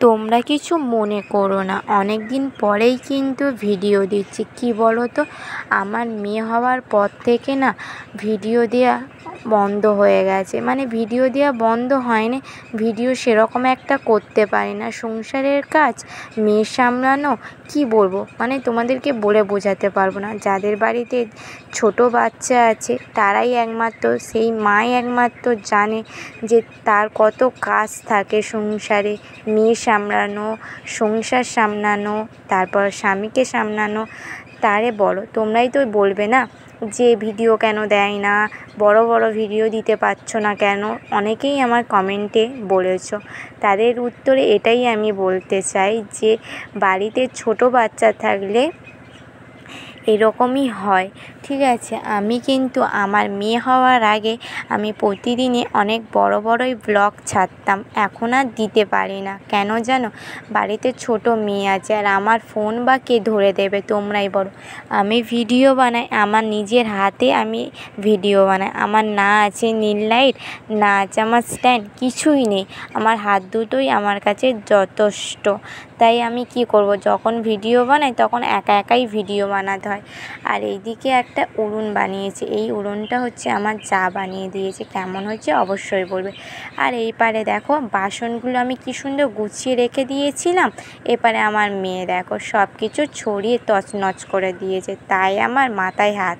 তোমরা কিছু মনে করো না, অনেক দিন পরেই কিন্তু ভিডিও দিচ্ছি। কি বলো তো, আমার মেয়ে হওয়ার পর থেকে না ভিডিও দেওয়া বন্ধ হয়ে গেছে। মানে ভিডিও দেওয়া বন্ধ হয়নি, ভিডিও সেরকম একটা করতে পারি না। সংসারের কাজ, মেয়ে সামলানো, কি বলবো, মানে তোমাদেরকে বলে বোঝাতে পারবো না। যাদের বাড়িতে ছোট বাচ্চা আছে তারাই একমাত্র, সেই মাই একমাত্র জানে যে তার কত কাজ থাকে সংসারে। মেয়ে সামলানো, সংসার সামলানো, তারপর স্বামীকে সামলানো। তারে বলো, তোমরাই তো বলবে না যে ভিডিও কেন দেয় না, বড় বড় ভিডিও দিতে পারছো না কেন। অনেকেই আমার কমেন্টে বলেছো। তাদের উত্তরে এটাই আমি বলতে চাই যে বাড়িতে ছোট বাচ্চা থাকলে এরকমই হয়, ঠিক আছে। আমি কিন্তু আমার মেয়ে হওয়ার আগে আমি প্রতিদিনই অনেক বড় বড়ই ব্লগ ছাড়তাম। এখন আর দিতে পারি না। কেন জানো? বাড়িতে ছোট মেয়ে আছে, আর আমার ফোন বা কে ধরে দেবে তোমরাই বলো। আমি ভিডিও বানাই, আমার নিজের হাতে আমি ভিডিও বানাই। আমার না আছে নীল লাইট, না আছে আমার স্ট্যান্ড, কিছুই নেই। আমার হাত দুটোই আমার কাছে যথেষ্ট। তাই আমি কি করব, যখন ভিডিও বানাই তখন একা একাই ভিডিও বানাতে হয়। আর এইদিকে একটা উনুন বানিয়েছে, এই উনুনটা হচ্ছে আমার যা বানিয়ে দিয়েছে। কেমন হয়েছে অবশ্যই বলবে। আর এই পারে দেখো বাসনগুলো আমি কি সুন্দর গুছিয়ে রেখে দিয়েছিলাম। এপারে আমার মেয়ে দেখো সব কিছু ছড়িয়ে তছনছ করে দিয়েছে, তাই আমার মাথায় হাত।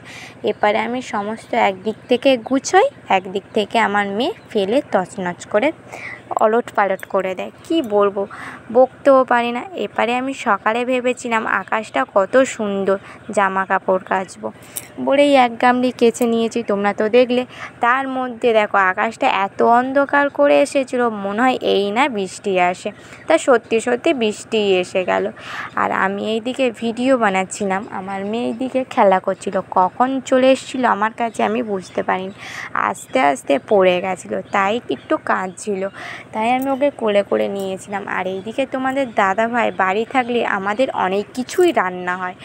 এপারে আমি সমস্ত একদিক থেকে গুছোই, একদিক থেকে আমার মেয়ে ফেলে তছনছ করে ওলট পালট করে দেয়। কি বলবো, বকতেও পারি না। এপারে আমি সকালে ভেবেছিলাম আকাশটা কত সুন্দর, জামা কাপড় কাচবো বলেই এক গামলি কেচে নিয়েছি, তোমরা তো দেখলে। তার মধ্যে দেখো আকাশটা এত অন্ধকার করে এসেছিলো, মনে হয় এই না বৃষ্টি আসে। তা সত্যি সত্যি বৃষ্টি এসে গেল। আর আমি এইদিকে ভিডিও বানাচ্ছিলাম, আমার মেয়ে এইদিকে খেলা করছিল। কখন চলে এসেছিলো আমার কাছে আমি বুঝতে পারিনি। আস্তে আস্তে পড়ে গেছিলো, তাই একটু কাঁদছিল, তাই আমি ওকে কোলে করে নিয়েছিলাম। আর এইদিকে তোমাদের দাদাভাই বাড়ি থাকলে আমাদের অনেক কিছুই রান্না হয়।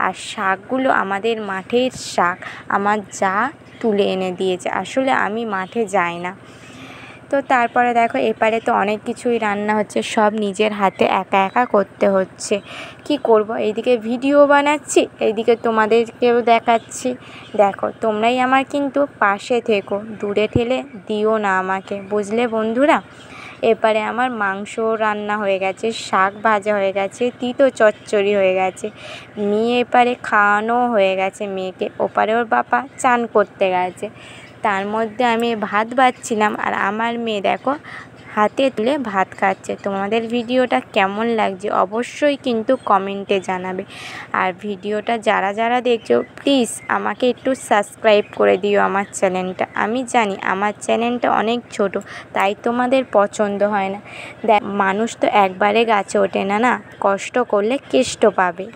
আর শাকগুলো আমাদের মাঠের শাক আমার যা তুলে এনে দিয়েছে। আসলে আমি মাঠে যাই না। তো তারপরে দেখো এপারে তো অনেক কিছুই রান্না হচ্ছে, সব নিজের হাতে একা একা করতে হচ্ছে। কি করব, এইদিকে ভিডিও বানাচ্ছি, এইদিকে তোমাদেরকেও দেখাচ্ছি। দেখো তোমরাই আমার কিন্তু পাশে থেকো, দূরে ঠেলে দিও না আমাকে, বুঝলে বন্ধুরা। এপারে আমার মাংস রান্না হয়ে গেছে, শাক ভাজা হয়ে গেছে, তিতো চচ্চড়ি হয়ে গেছে। মেয়ে এপারে খাওয়ানো হয়ে গেছে মেয়েকে, ওপারে ওর বাবা চান করতে গেছে। তার মধ্যে আমি ভাত বাড়ছিলাম, আর আমার মেয়ে দেখো হাতে তুলে ভাত খাচ্ছে। তোমাদের ভিডিওটা কেমন লাগছে অবশ্যই কিন্তু কমেন্টে জানাবে। আর ভিডিওটা যারা যারা দেখছো প্লিজ আমাকে একটু সাবস্ক্রাইব করে দিও আমার চ্যানেলটা। আমি জানি আমার চ্যানেলটা অনেক ছোট, তাই তোমাদের পছন্দ হয় না। মানুষ তো একবারে গাছে ওঠে না, না কষ্ট করলে কেষ্ট পাবে।